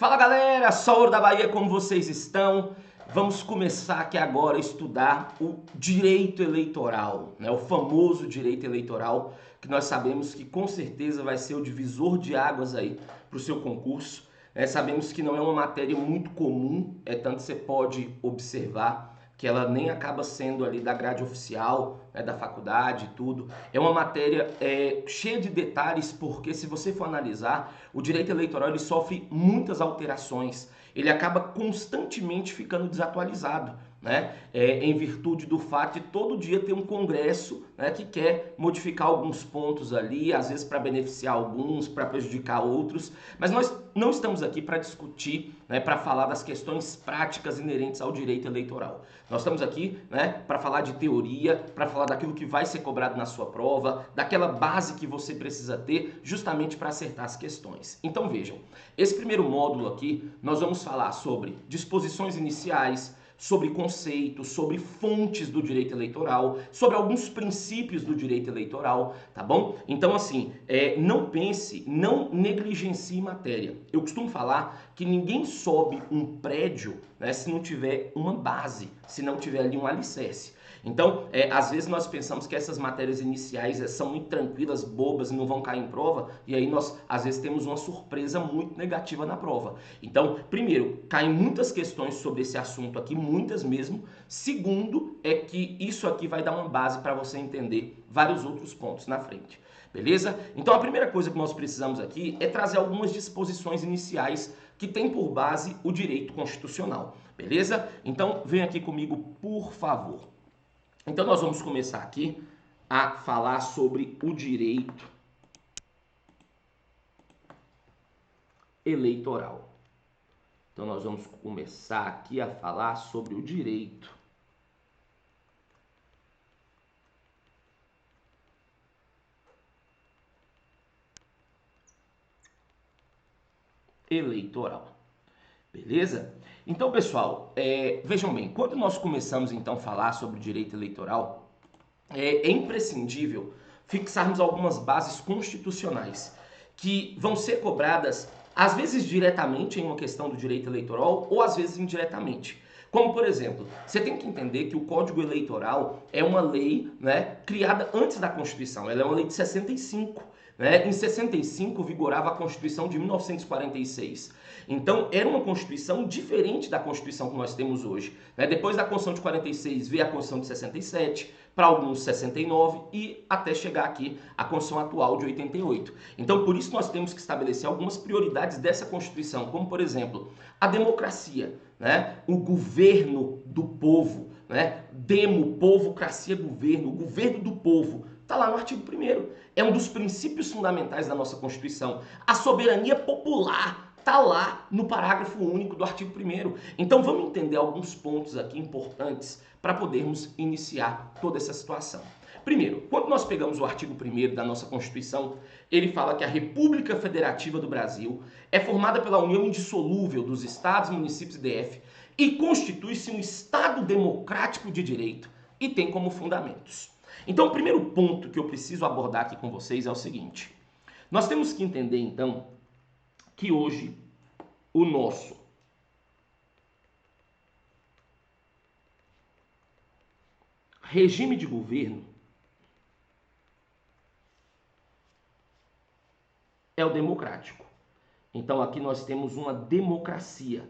Fala galera, Saúl da Bahia, como vocês estão? Vamos começar aqui agora a estudar o direito eleitoral, né? O famoso direito eleitoral, que nós sabemos que com certeza vai ser o divisor de águas aí para o seu concurso. Sabemos que não é uma matéria muito comum, tanto você pode observar que ela nem acaba sendo ali da grade oficial, né, da faculdade e tudo. É uma matéria cheia de detalhes, porque se você for analisar, o direito eleitoral ele sofre muitas alterações. Ele acaba constantemente ficando desatualizado, né? Em virtude do fato de todo dia ter um congresso, né, que quer modificar alguns pontos ali, às vezes para beneficiar alguns, para prejudicar outros, mas nós não estamos aqui para discutir, né, para falar das questões práticas inerentes ao direito eleitoral. Nós estamos aqui, né, para falar de teoria, para falar daquilo que vai ser cobrado na sua prova, daquela base que você precisa ter justamente para acertar as questões. Então vejam, esse primeiro módulo aqui nós vamos falar sobre disposições iniciais, sobre conceitos, sobre fontes do direito eleitoral, sobre alguns princípios do direito eleitoral, tá bom? Então assim, não pense, não negligencie matéria. Eu costumo falar que ninguém sobe um prédio, né, se não tiver uma base, se não tiver ali um alicerce. Então, às vezes nós pensamos que essas matérias iniciais são muito tranquilas, bobas e não vão cair em prova, e aí nós, às vezes, temos uma surpresa muito negativa na prova. Então, primeiro, caem muitas questões sobre esse assunto aqui, muitas mesmo. Segundo, é que isso aqui vai dar uma base para você entender vários outros pontos na frente. Beleza? Então, a primeira coisa que nós precisamos aqui é trazer algumas disposições iniciais que tem por base o direito constitucional. Beleza? Então, vem aqui comigo, por favor. Então nós vamos começar aqui a falar sobre o direito eleitoral. Então nós vamos começar aqui a falar sobre o direito eleitoral. Beleza? Então, pessoal, vejam bem, quando nós começamos então a falar sobre o direito eleitoral, é imprescindível fixarmos algumas bases constitucionais que vão ser cobradas, às vezes diretamente em uma questão do direito eleitoral ou às vezes indiretamente. Como, por exemplo, você tem que entender que o Código Eleitoral é uma lei, né, criada antes da Constituição. Ela é uma lei de 65. Né? Em 65 vigorava a Constituição de 1946. Então, era uma Constituição diferente da Constituição que nós temos hoje. Né? Depois da Constituição de 46 veio a Constituição de 67, para alguns 69 e até chegar aqui a Constituição atual de 88. Então, por isso nós temos que estabelecer algumas prioridades dessa Constituição, como, por exemplo, a democracia, né? O governo do povo, né? Demo, povo, cracia, governo, o governo do povo. Está lá no artigo 1º. É um dos princípios fundamentais da nossa Constituição. A soberania popular está lá no parágrafo único do artigo 1º. Então vamos entender alguns pontos aqui importantes para podermos iniciar toda essa situação. Primeiro, quando nós pegamos o artigo 1º da nossa Constituição, ele fala que a República Federativa do Brasil é formada pela união indissolúvel dos estados, municípios e DF e constitui-se um Estado democrático de direito e tem como fundamentos. Então, o primeiro ponto que eu preciso abordar aqui com vocês é o seguinte. Nós temos que entender, então, que hoje o nosso regime de governo é o democrático. Então, aqui nós temos uma democracia,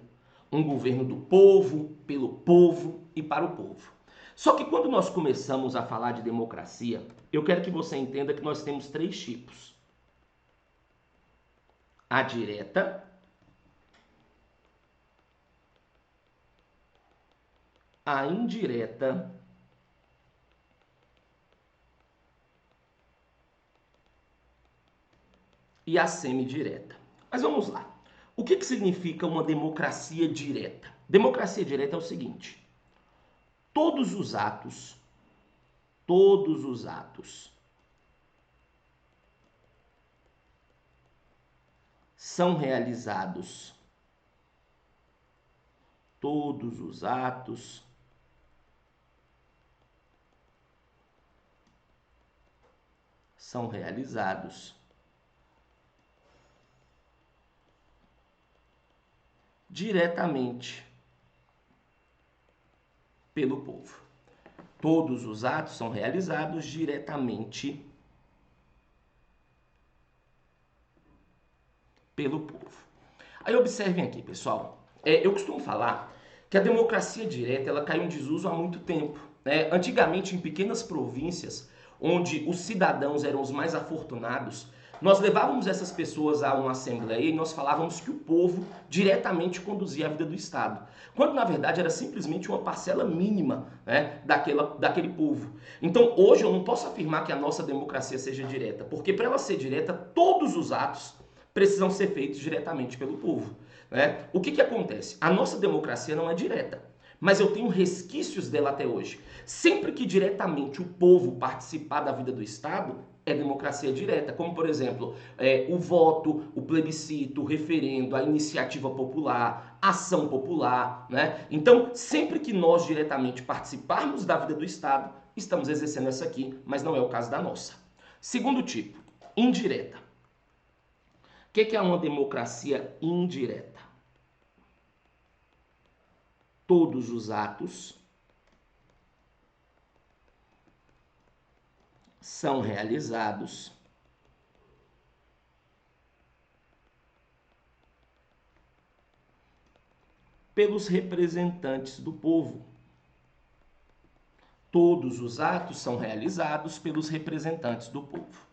um governo do povo, pelo povo e para o povo. Só que quando nós começamos a falar de democracia, eu quero que você entenda que nós temos três tipos. A direta, a indireta e a semidireta. Mas vamos lá. O que significa uma democracia direta? Democracia direta é o seguinte: todos os atos são realizados. Todos os atos são realizados diretamente pelo povo. Todos os atos são realizados diretamente pelo povo. Aí observem aqui, pessoal. Eu costumo falar que a democracia direta ela caiu em desuso há muito tempo. Antigamente, em pequenas províncias, onde os cidadãos eram os mais afortunados, nós levávamos essas pessoas a uma assembleia e nós falávamos que o povo diretamente conduzia a vida do Estado. Quando, na verdade, era simplesmente uma parcela mínima, né, daquele povo. Então, hoje eu não posso afirmar que a nossa democracia seja direta, porque para ela ser direta, todos os atos precisam ser feitos diretamente pelo povo. Né? O que acontece? A nossa democracia não é direta, mas eu tenho resquícios dela até hoje. Sempre que diretamente o povo participar da vida do Estado, é democracia direta, como por exemplo, o voto, o plebiscito, o referendo, a iniciativa popular, a ação popular, né? Então, sempre que nós diretamente participarmos da vida do Estado, estamos exercendo essa aqui, mas não é o caso da nossa. Segundo tipo, indireta. O que é uma democracia indireta? Todos os atos são realizados pelos representantes do povo. Todos os atos são realizados pelos representantes do povo.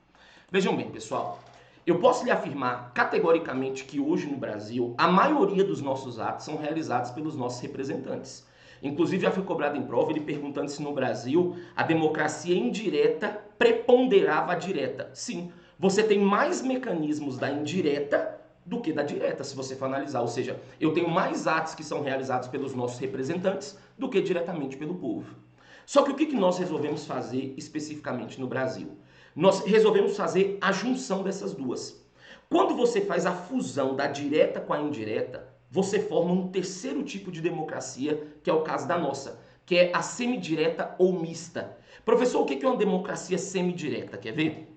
Vejam bem, pessoal, eu posso lhe afirmar categoricamente que hoje no Brasil a maioria dos nossos atos são realizados pelos nossos representantes. Inclusive já foi cobrado em prova ele perguntando se no Brasil a democracia indireta preponderava a direta. Sim, você tem mais mecanismos da indireta do que da direta, se você for analisar. Ou seja, eu tenho mais atos que são realizados pelos nossos representantes do que diretamente pelo povo. Só que o que nós resolvemos fazer especificamente no Brasil? Nós resolvemos fazer a junção dessas duas. Quando você faz a fusão da direta com a indireta, você forma um terceiro tipo de democracia, que é o caso da nossa, que é a semidireta ou mista. Professor, o que é uma democracia semidireta? Quer ver?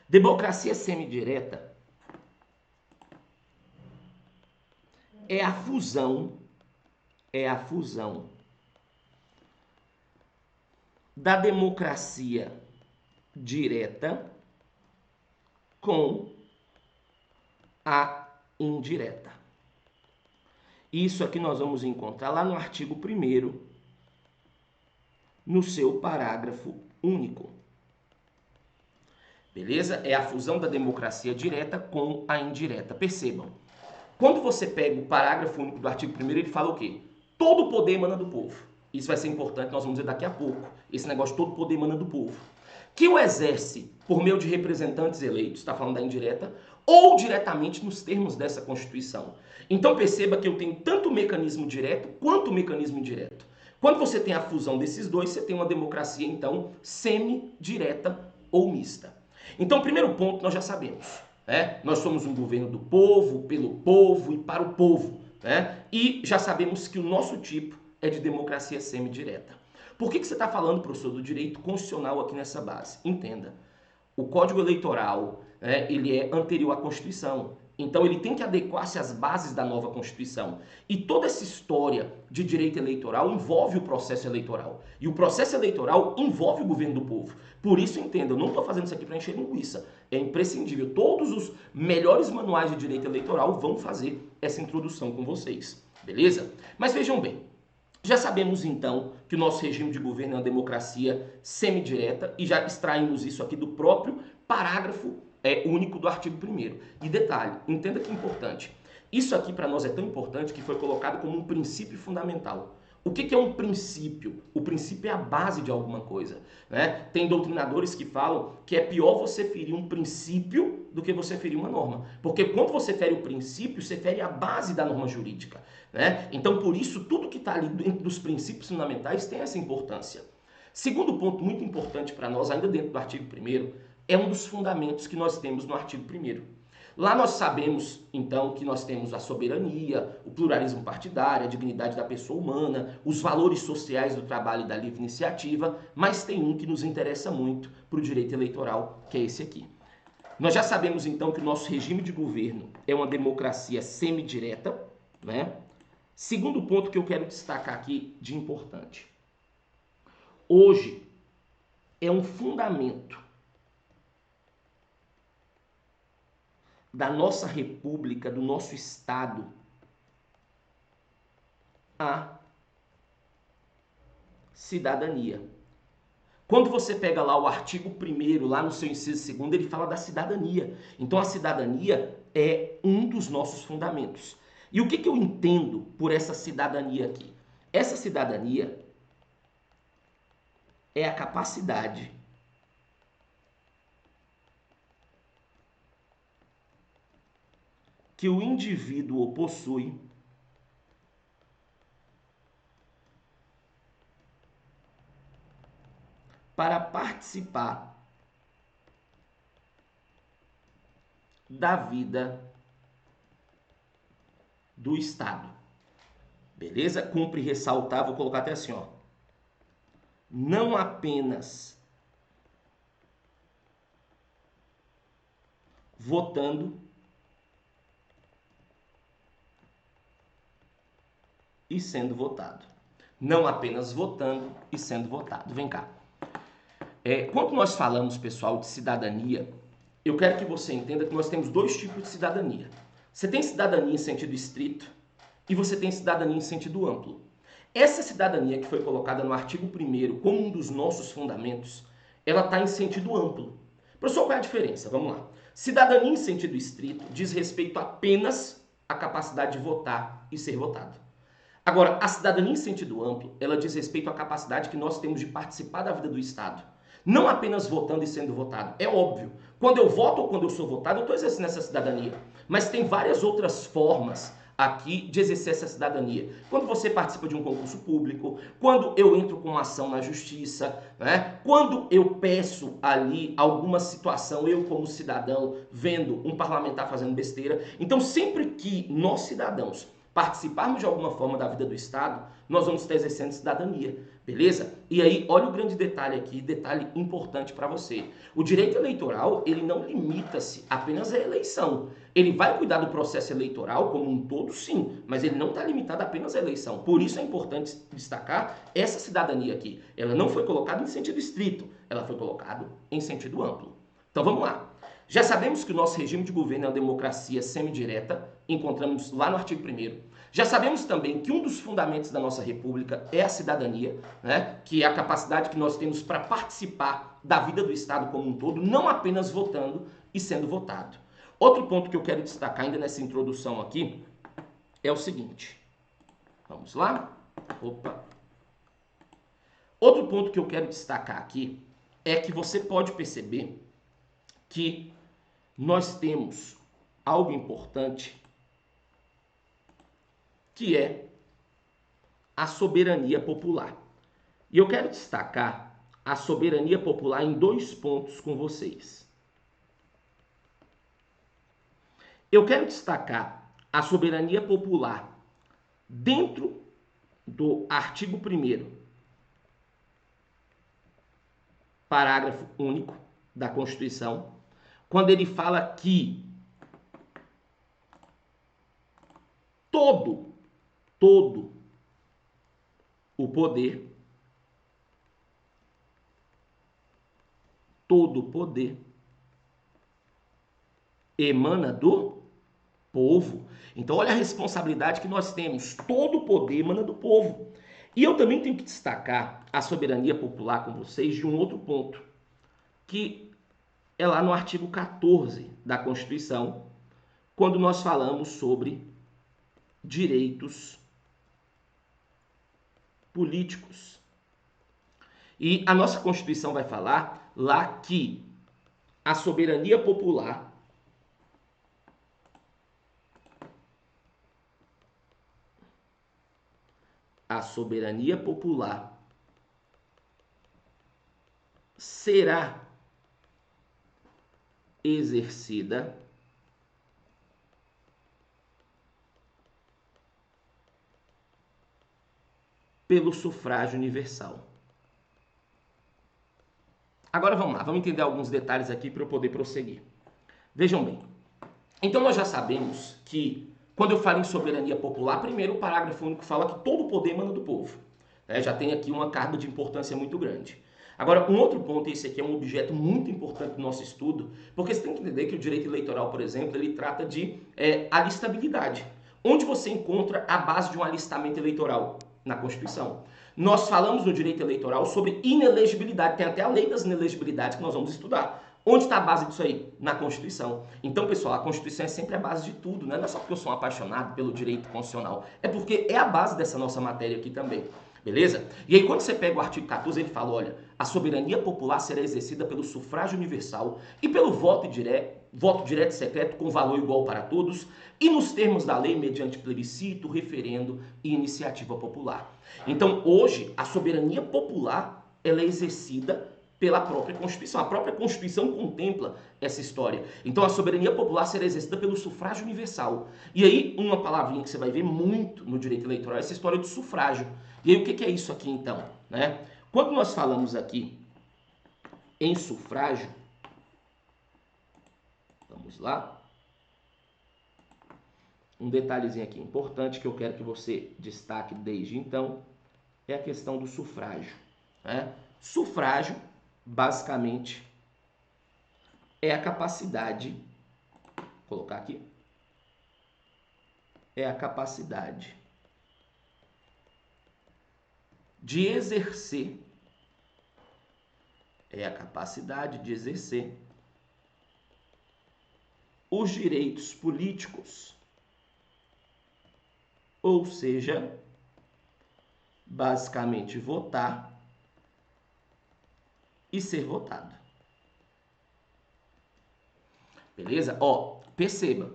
Democracia semidireta é a fusão da democracia direta com a indireta. Isso aqui nós vamos encontrar lá no artigo 1º, no seu parágrafo único. Beleza? É a fusão da democracia direta com a indireta. Percebam, quando você pega o parágrafo único do artigo 1º, ele fala o quê? Todo o poder emana do povo. Isso vai ser importante, nós vamos ver daqui a pouco. Esse negócio, todo o poder emana do povo. Que o exerce por meio de representantes eleitos, está falando da indireta, ou diretamente nos termos dessa Constituição. Então perceba que eu tenho tanto o mecanismo direto quanto o mecanismo indireto. Quando você tem a fusão desses dois, você tem uma democracia, então, semi-direta ou mista. Então, primeiro ponto, nós já sabemos. Nós somos um governo do povo, pelo povo e para o povo. E já sabemos que o nosso tipo é de democracia semi-direta. Por que você está falando, professor, do direito constitucional aqui nessa base? Entenda, o Código Eleitoral ele é anterior à Constituição. Então ele tem que adequar-se às bases da nova Constituição. E toda essa história de direito eleitoral envolve o processo eleitoral. E o processo eleitoral envolve o governo do povo. Por isso, entenda, eu não estou fazendo isso aqui para encher linguiça. É imprescindível. Todos os melhores manuais de direito eleitoral vão fazer essa introdução com vocês. Beleza? Mas vejam bem. Já sabemos, então, que o nosso regime de governo é uma democracia semidireta e já extraímos isso aqui do próprio parágrafo único do artigo 1º. E detalhe, entenda que é importante. Isso aqui para nós é tão importante que foi colocado como um princípio fundamental. O que é um princípio? O princípio é a base de alguma coisa. Tem doutrinadores que falam que é pior você ferir um princípio do que você ferir uma norma. Porque quando você fere o princípio, você fere a base da norma jurídica. Então, por isso, tudo que está ali dentro dos princípios fundamentais tem essa importância. Segundo ponto muito importante para nós, ainda dentro do artigo 1º, é um dos fundamentos que nós temos no artigo 1º. Lá nós sabemos, então, que nós temos a soberania, o pluralismo partidário, a dignidade da pessoa humana, os valores sociais do trabalho e da livre iniciativa, mas tem um que nos interessa muito para o direito eleitoral, que é esse aqui. Nós já sabemos, então, que o nosso regime de governo é uma democracia semidireta, né? Segundo ponto que eu quero destacar aqui de importante. Hoje é um fundamento da nossa república, do nosso Estado, a cidadania. Quando você pega lá o artigo 1º, lá no seu inciso 2º, ele fala da cidadania. Então a cidadania é um dos nossos fundamentos. E o que eu entendo por essa cidadania aqui? Essa cidadania é a capacidade que o indivíduo possui para participar da vida do Estado. Beleza? Cumpre ressaltar, vou colocar até assim, ó. Não apenas votando e sendo votado. Não apenas votando e sendo votado. Vem cá. Quando nós falamos, pessoal, de cidadania, eu quero que você entenda que nós temos dois tipos de cidadania. Você tem cidadania em sentido estrito e você tem cidadania em sentido amplo. Essa cidadania que foi colocada no artigo 1º como um dos nossos fundamentos, ela está em sentido amplo. Professor, qual é a diferença? Vamos lá. Cidadania em sentido estrito diz respeito apenas à capacidade de votar e ser votado. Agora, a cidadania em sentido amplo, ela diz respeito à capacidade que nós temos de participar da vida do Estado. Não apenas votando e sendo votado. É óbvio, quando eu voto ou quando eu sou votado, eu estou exercendo essa cidadania. Mas tem várias outras formas aqui de exercer essa cidadania. Quando você participa de um concurso público, quando eu entro com uma ação na justiça, né? Quando eu peço ali alguma situação, eu como cidadão, vendo um parlamentar fazendo besteira. Então, sempre que nós cidadãos participarmos de alguma forma da vida do Estado, nós vamos estar exercendo cidadania, beleza? E aí, olha o grande detalhe aqui, detalhe importante para você. O direito eleitoral, ele não limita-se apenas à eleição. Ele vai cuidar do processo eleitoral como um todo, sim, mas ele não está limitado apenas à eleição. Por isso é importante destacar essa cidadania aqui. Ela não foi colocada em sentido estrito, ela foi colocada em sentido amplo. Então vamos lá. Já sabemos que o nosso regime de governo é uma democracia semidireta, encontramos lá no artigo 1º. Já sabemos também que um dos fundamentos da nossa república é a cidadania, né? Que é a capacidade que nós temos para participar da vida do Estado como um todo, não apenas votando e sendo votado. Outro ponto que eu quero destacar ainda nessa introdução aqui é o seguinte. Vamos lá? Opa. Outro ponto que eu quero destacar aqui é que você pode perceber que nós temos algo importante que é a soberania popular. E eu quero destacar a soberania popular em dois pontos com vocês. Eu quero destacar a soberania popular dentro do artigo 1º, parágrafo único da Constituição, quando ele fala que todo o poder emana do povo. Então olha a responsabilidade que nós temos. Todo o poder emana do povo. E eu também tenho que destacar a soberania popular com vocês de um outro ponto, que é lá no artigo 14 da Constituição, quando nós falamos sobre direitos políticos. E a nossa Constituição vai falar lá que a soberania popular será exercida pelo sufrágio universal. Agora vamos lá, vamos entender alguns detalhes aqui para eu poder prosseguir. Vejam bem, então nós já sabemos que Quando eu falo em soberania popular, primeiro o parágrafo único fala que todo o poder emana do povo. Já tem aqui uma carga de importância muito grande. Agora, um outro ponto, e esse aqui é um objeto muito importante do nosso estudo, porque você tem que entender que o direito eleitoral, por exemplo, ele trata de alistabilidade. Onde você encontra a base de um alistamento eleitoral? Na Constituição. Nós falamos no direito eleitoral sobre inelegibilidade, tem até a lei das inelegibilidades que nós vamos estudar. Onde está a base disso aí? Na Constituição. Então, pessoal, a Constituição é sempre a base de tudo, né? Não é só porque eu sou um apaixonado pelo direito constitucional, é porque é a base dessa nossa matéria aqui também. Beleza? E aí quando você pega o artigo 14, ele fala, olha, a soberania popular será exercida pelo sufrágio universal e pelo voto direto e secreto com valor igual para todos e nos termos da lei mediante plebiscito, referendo e iniciativa popular. Então, hoje, a soberania popular ela é exercida pela própria Constituição. A própria Constituição contempla essa história. Então, a soberania popular será exercida pelo sufrágio universal. E aí, uma palavrinha que você vai ver muito no direito eleitoral é essa história do sufrágio. E aí, o que é isso aqui, então? Quando nós falamos aqui em sufrágio, vamos lá, um detalhezinho aqui importante que eu quero que você destaque desde então é a questão do sufrágio. Sufrágio, basicamente, é a capacidade, vou colocar aqui, é a capacidade de exercer, os direitos políticos, ou seja, basicamente votar e ser votado. Beleza? Perceba,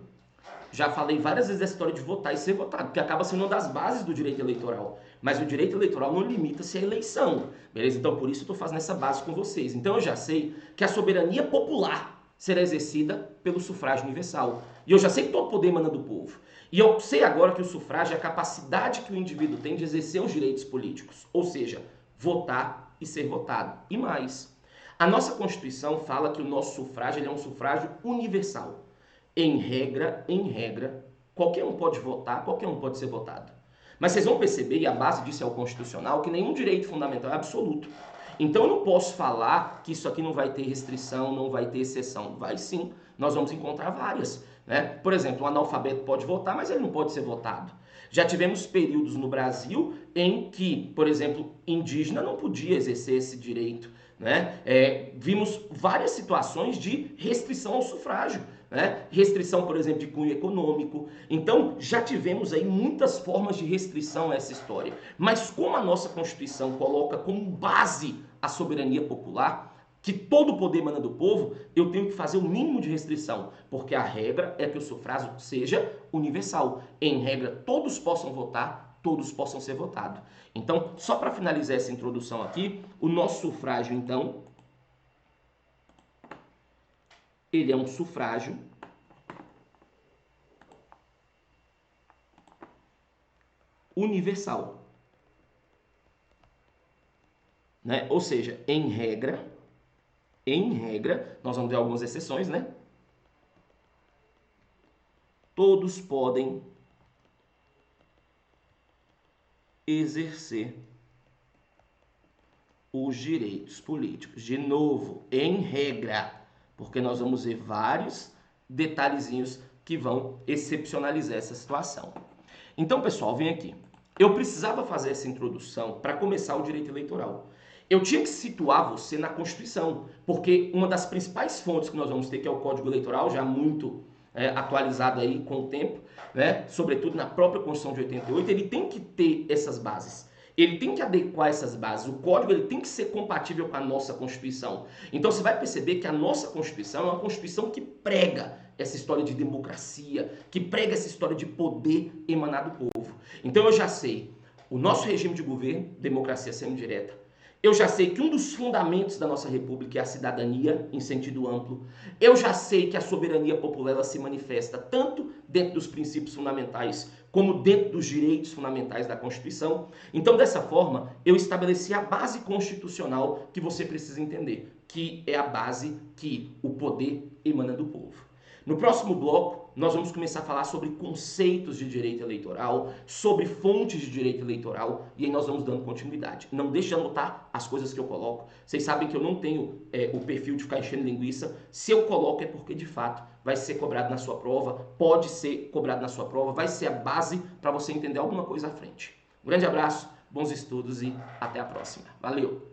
já falei várias vezes essa história de votar e ser votado, porque acaba sendo uma das bases do direito eleitoral. Mas o direito eleitoral não limita-se à eleição, beleza? Então, por isso eu estou fazendo essa base com vocês. Então, eu já sei que a soberania popular será exercida pelo sufrágio universal. E eu já sei que todo poder emana do povo. E eu sei agora que o sufrágio é a capacidade que o indivíduo tem de exercer os direitos políticos, ou seja, votar e ser votado. E mais, a nossa Constituição fala que o nosso sufrágio é um sufrágio universal. Em regra, qualquer um pode votar, qualquer um pode ser votado. Mas vocês vão perceber, e a base disso é o constitucional, que nenhum direito fundamental é absoluto. Então eu não posso falar que isso aqui não vai ter restrição, não vai ter exceção. Vai sim, nós vamos encontrar várias. Por exemplo, um analfabeto pode votar, mas ele não pode ser votado. Já tivemos períodos no Brasil em que, por exemplo, indígena não podia exercer esse direito. Vimos várias situações de restrição ao sufrágio. Restrição, por exemplo, de cunho econômico. Então, já tivemos aí muitas formas de restrição a essa história. Mas como a nossa Constituição coloca como base a soberania popular, que todo o poder emana do povo, eu tenho que fazer o mínimo de restrição, porque a regra é que o sufrágio seja universal. Em regra, todos possam votar, todos possam ser votados. Então, só para finalizar essa introdução aqui, o nosso sufrágio, então, ele é um sufrágio universal. Ou seja, em regra, nós vamos ver algumas exceções, todos podem exercer os direitos políticos. De novo, em regra, porque nós vamos ver vários detalhezinhos que vão excepcionalizar essa situação. Então, pessoal, vem aqui. Eu precisava fazer essa introdução para começar o direito eleitoral. Eu tinha que situar você na Constituição, porque uma das principais fontes que nós vamos ter, que é o Código Eleitoral, já muito atualizado aí com o tempo, sobretudo na própria Constituição de 88, ele tem que ter essas bases. Ele tem que adequar essas bases. O código ele tem que ser compatível com a nossa Constituição. Então você vai perceber que a nossa Constituição é uma Constituição que prega essa história de democracia, que prega essa história de poder emanar do povo. Então eu já sei, o nosso regime de governo, democracia semi-direta. Eu já sei que um dos fundamentos da nossa república é a cidadania, em sentido amplo. Eu já sei que a soberania popular ela se manifesta tanto dentro dos princípios fundamentais, como dentro dos direitos fundamentais da Constituição. Então, dessa forma, eu estabeleci a base constitucional que você precisa entender, que é a base que o poder emana do povo. No próximo bloco, nós vamos começar a falar sobre conceitos de direito eleitoral, sobre fontes de direito eleitoral, e aí nós vamos dando continuidade. Não deixe de anotar as coisas que eu coloco. Vocês sabem que eu não tenho o perfil de ficar enchendo linguiça. Se eu coloco é porque, de fato, vai ser cobrado na sua prova, pode ser cobrado na sua prova, vai ser a base para você entender alguma coisa à frente. Um grande abraço, bons estudos e até a próxima. Valeu!